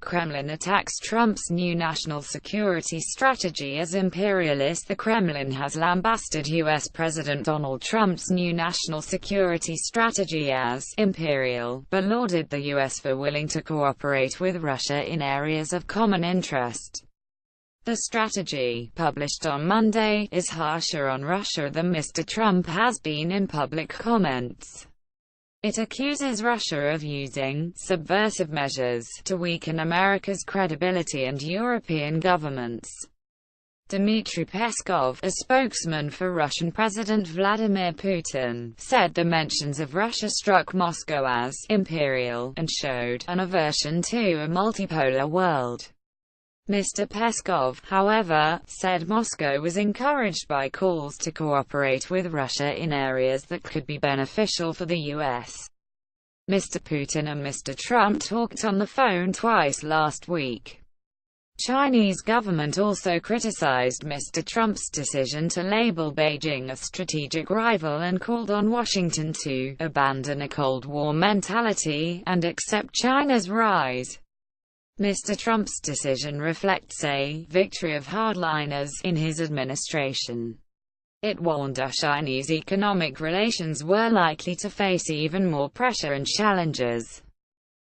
Kremlin attacks Trump's new national security strategy as imperialist. The Kremlin has lambasted U.S. President Donald Trump's new national security strategy as imperial, but lauded the U.S. for willing to cooperate with Russia in areas of common interest. The strategy, published on Monday, is harsher on Russia than Mr. Trump has been in public comments. It accuses Russia of using subversive measures to weaken America's credibility and European governments. Dmitry Peskov, a spokesman for Russian President Vladimir Putin, said the mentions of Russia struck Moscow as imperial and showed an aversion to a multipolar world. Mr. Peskov, however, said Moscow was encouraged by calls to cooperate with Russia in areas that could be beneficial for the U.S. Mr. Putin and Mr. Trump talked on the phone twice last week. Chinese government also criticized Mr. Trump's decision to label Beijing a strategic rival and called on Washington to abandon a Cold War mentality and accept China's rise. Mr. Trump's decision reflects a victory of hardliners in his administration. It warned us Chinese economic relations were likely to face even more pressure and challenges.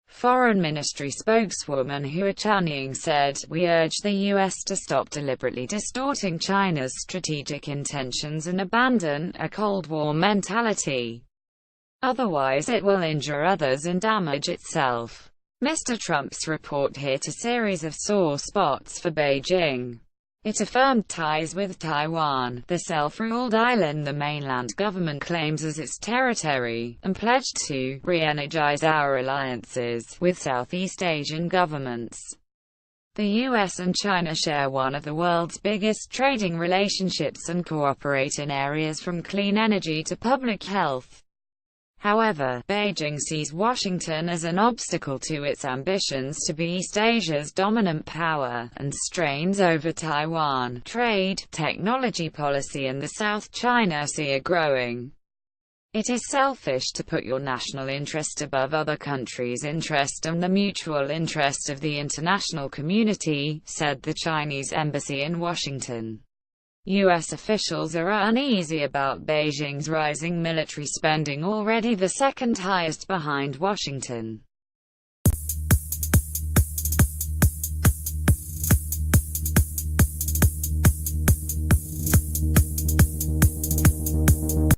Foreign Ministry spokeswoman Hua Chunying said, "We urge the U.S. to stop deliberately distorting China's strategic intentions and abandon a Cold War mentality. Otherwise it will injure others and damage itself." Mr. Trump's report hit a series of sore spots for Beijing. It affirmed ties with Taiwan, the self-ruled island the mainland government claims as its territory, and pledged to re-energize our alliances with Southeast Asian governments. The U.S. and China share one of the world's biggest trading relationships and cooperate in areas from clean energy to public health. However, Beijing sees Washington as an obstacle to its ambitions to be East Asia's dominant power, and strains over Taiwan, trade, technology policy and the South China Sea are growing. "It is selfish to put your national interest above other countries' interest and the mutual interest of the international community," said the Chinese embassy in Washington. U.S. officials are uneasy about Beijing's rising military spending, already the second highest behind Washington.